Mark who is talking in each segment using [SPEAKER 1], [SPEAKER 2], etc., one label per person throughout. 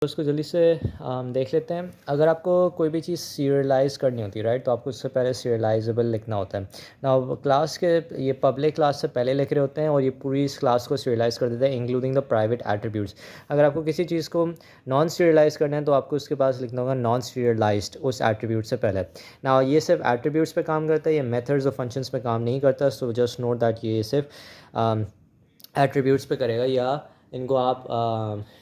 [SPEAKER 1] तो उसको जल्दी से देख लेते हैं। अगर आपको कोई भी चीज़ सीरियलाइज़ करनी होती है राइट, तो आपको उससे पहले सीरियलाइजेबल लिखना होता है ना। क्लास के ये पब्लिक क्लास से पहले लिख रहे होते हैं और ये पूरी इस क्लास को सीरियलाइज़ कर देते हैं इंक्लूडिंग द प्राइवेट एट्रीब्यूट्स। अगर आपको किसी चीज़ को नॉन सीरियलाइज़ करना है तो आपको उसके पास लिखना होगा नॉन सीरियलाइज्ड उस एट्रीब्यूट से पहले ना। ये सिर्फ एट्रीब्यूट्स पे काम करता है, ये मेथड्स और फंक्शंस पे काम नहीं करता। सो जस्ट नोट दैट ये सिर्फ एट्रीब्यूट्स पे करेगा, या इनको आप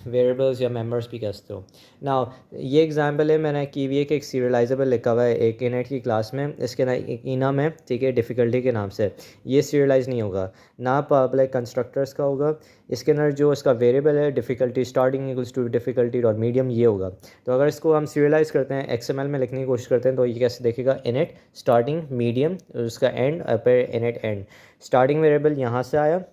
[SPEAKER 1] वेरिएबल्स या मेंबर्स भी कह सकते हो ना। ये एग्जांपल है मैंने की हुई है कि एक सीरियलाइजेबल लिखा हुआ है एक इनएट की क्लास में, इसके ना एक इना में, ठीक है, डिफ़िकल्टी के नाम से। ये सीरियलाइज नहीं होगा ना, पब्लिक कंस्ट्रक्टर्स का होगा। इसके अंदर जो इसका वेरिएबल है difficulty starting equals to difficulty और मीडियम, ये होगा। तो अगर इसको हम सीरियलाइज़ करते हैं, XML में लिखने की कोशिश करते हैं, तो ये कैसे देखेगा, इनएट स्टार्टिंग मीडियम उसका एंड, फिर इनएट एंड। स्टार्टिंग वेरिएबल यहाँ से आया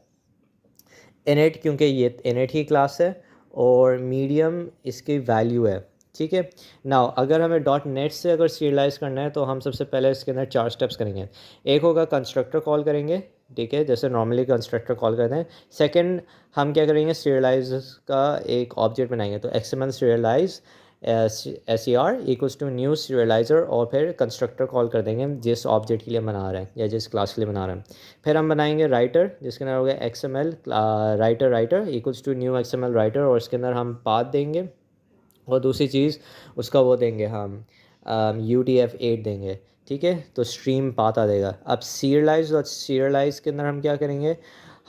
[SPEAKER 1] इनएट, क्योंकि ये इनएट ही क्लास है, और मीडियम इसकी वैल्यू है, ठीक है। नाउ अगर हमें डॉट नेट से अगर सीरियलाइज़ करना है तो हम सबसे पहले इसके अंदर 4 स्टेप्स करेंगे। एक होगा कंस्ट्रक्टर कॉल करेंगे, ठीक है, जैसे नॉर्मली कंस्ट्रक्टर कॉल करते हैं। सेकंड हम क्या करेंगे, सीरियलाइज का एक ऑब्जेक्ट बनाएंगे, तो XML serialize SER equals to new serializer, और फिर कंस्ट्रक्टर कॉल कर देंगे जिस ऑब्जेक्ट के लिए बना रहे हैं या जिस क्लास के लिए बना रहे हैं। फिर हम बनाएंगे राइटर, जिसके अंदर हो गया XML writer equals to new XML writer, और इसके अंदर हम पाथ देंगे, और दूसरी चीज़ उसका वो देंगे हम UTF-8 देंगे, ठीक है। तो स्ट्रीम पाथ आ देगा। अब सीरियलाइज और सीरियलाइज के अंदर हम क्या करेंगे,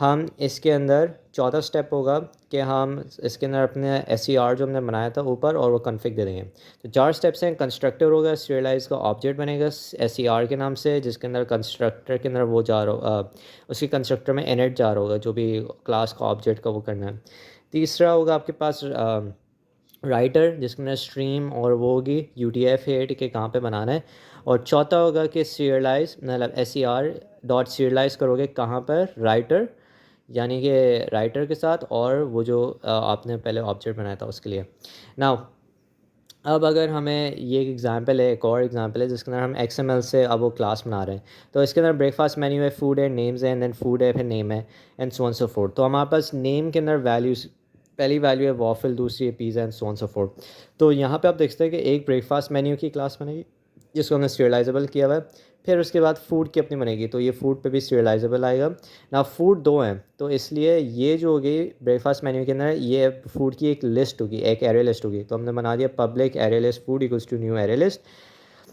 [SPEAKER 1] हम इसके अंदर चौथा स्टेप होगा कि हम इसके अंदर अपने SER जो हमने बनाया था ऊपर, और वो कन्फिग दे देंगे। तो 4 स्टेप्स हैं। कंस्ट्रक्टर होगा, सीरियलाइज का ऑब्जेक्ट बनेगा SER के नाम से, जिसके अंदर कंस्ट्रक्टर के अंदर वो जा रहा उसकी कंस्ट्रक्टर में इनएट जा रहा होगा, जो भी क्लास का ऑब्जेक्ट का वो करना है। तीसरा होगा आपके पास राइटर, जिसके अंदर स्ट्रीम और वो होगी UTF-8 के कहाँ पे बनाना है। और चौथा होगा कि सीरियलाइज, मतलब SER डॉट सीरियलाइज करोगे कहाँ पर, राइटर, यानी कि राइटर के साथ, और वो जो आपने पहले ऑब्जेक्ट बनाया था उसके लिए। नाउ अब अगर हमें ये एक एग्जांपल है, एक और एग्जांपल है जिसके अंदर हम XML से अब वो क्लास बना रहे हैं। तो इसके अंदर ब्रेकफास्ट मेन्यू है, फूड है, नेम्स है, एंड देन फूड है, फिर नेम है, and so on so fourth. तो हमारे पास नेम के अंदर वैल्यूज़, पहली वैल्यू है वॉफल, दूसरी है pizza, and so on so fourth. तो यहाँ पे आप देखते हैं कि एक ब्रेकफास्ट मेन्यू की क्लास बनेगी जिसको हमने सीरियलाइजेबल किया हुआ है। फिर उसके बाद फूड की अपनी बनेगी, तो ये फूड पे भी सीरियलाइजेबल आएगा ना। फूड दो हैं, तो इसलिए ये जो होगी ब्रेकफास्ट मेन्यू के अंदर, ये फूड की एक लिस्ट होगी, एक एरे लिस्ट होगी। तो हमने बना दिया public array list food equals to new array list.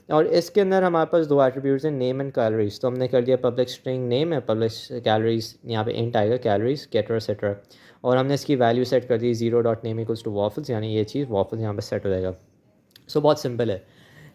[SPEAKER 1] और इसके अंदर हमारे पास दो एट्रीब्यूट्स हैं, नेम एंड कैलोरीज। तो हमने कर दिया पब्लिक स्ट्रिंग नेम है, पब्लिक कैलोरीज, यहाँ पे इंट आएगा कैलोरीज गेटर सेटर। और हमने इसकी वैल्यू सेट कर दी 0.name इक्वल्स टू वॉफल्स, यानी ये चीज़ वॉफल्स यहाँ पे सेट हो जाएगा। सो बहुत सिंपल है।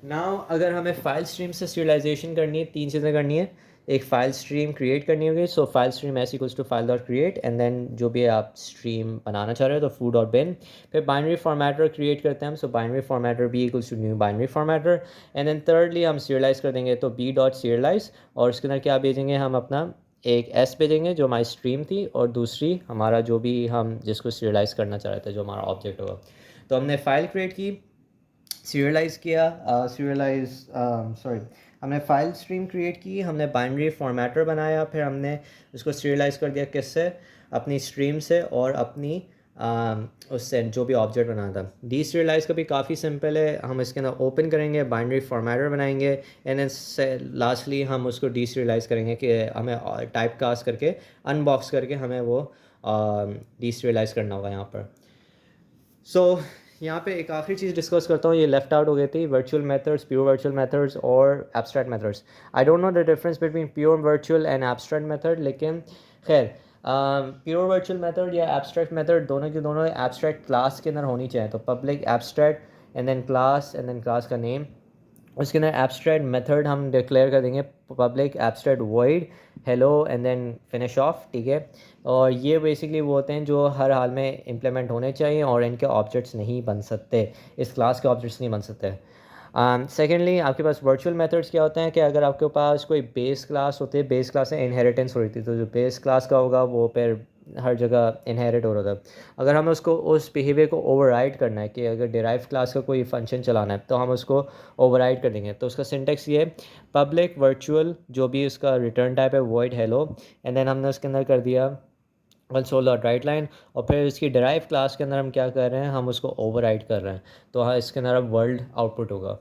[SPEAKER 1] नाउ अगर हमें फाइल स्ट्रीम से सीरियलाइजेशन करनी है, 3 चीज़ें करनी है। एक फ़ाइल स्ट्रीम क्रिएट करनी होगी, so file stream S equals to file dot create, and then जो भी आप स्ट्रीम बनाना चाह रहे हो तो फूड डॉट बिन। फिर बाइनरी फॉर्मेटर क्रिएट करते हैं हम, so binary formatter B equals to new binary formatter. And then thirdly हम सीरियलाइज कर देंगे, तो बी डॉट सीरियलाइज, और उसके अंदर क्या भेजेंगे हम, अपना एक एस भेजेंगे जो हमारी स्ट्रीम थी, और दूसरी हमारा जो भी हम जिसको सीरियलाइज़ करना चाह रहे थे, जो हमारा ऑब्जेक्ट होगा। तो हमने फ़ाइल क्रिएट की, सीरियलाइज़ किया, सीरियलाइज सॉरी हमने फाइल स्ट्रीम क्रिएट की, हमने बाइनरी फॉर्मेटर बनाया, फिर हमने उसको सीरियलाइज़ कर दिया किससे, अपनी स्ट्रीम से, और अपनी उससे जो भी ऑब्जेक्ट बनाना था। डी सीरियलाइज का भी काफ़ी सिंपल है, हम इसके अंदर ओपन करेंगे, बाइनरी फॉर्मेटर बनाएंगे, एंड देन लास्टली हम उसको डी सीरियलाइज़ करेंगे कि हमें टाइप कास्ट करके अनबॉक्स करके हमें वो डी सीरियलाइज़ करना होगा यहाँ पर। सो यहाँ पे एक आखिरी चीज़ डिस्कस करता हूँ, ये लेफ्ट आउट हो गई थी, virtual methods, pure virtual methods और abstract methods. I don't know the difference between pure virtual and abstract method, लेकिन खैर प्योर वर्चुअल मेथड या एब्स्ट्रैक्ट मेथड दोनों की दोनों एब्स्ट्रैक्ट क्लास के अंदर होनी चाहिए। तो public abstract and then class का नेम, उसके अंदर एब्स्ट्रैक्ट मेथड हम डिक्लेयर कर देंगे public abstract void hello and then finish off, ठीक है। और ये बेसिकली वो होते हैं जो हर हाल में इम्प्लीमेंट होने चाहिए, और इनके ऑब्जेक्ट्स नहीं बन सकते, इस क्लास के ऑब्जेक्ट्स नहीं बन सकते। सेकेंडली आपके पास वर्चुअल मेथड्स क्या होते हैं कि अगर आपके पास कोई बेस क्लास होती है, बेस क्लास से इनहेरिटेंस हो रही थी, तो जो बेस क्लास का होगा वो फिर हर जगह इनहेरिट हो रहा था। अगर हमें उसको उस बिहेवियर को ओवरराइड करना है कि अगर डिराइव क्लास का कोई फंक्शन चलाना है, तो हम उसको ओवरराइड कर देंगे। तो उसका सिंटेक्स ये है, पब्लिक वर्चुअल जो भी उसका रिटर्न टाइप है वॉइड हेलो, एंड देन हमने उसके अंदर कर दिया कंसोल डॉट राइट लाइन, और फिर इसकी डिराइव क्लास के अंदर हम क्या कर रहे हैं, हम उसको ओवरराइड कर रहे हैं। तो हाँ, इसके अंदर अब वर्ल्ड आउटपुट होगा।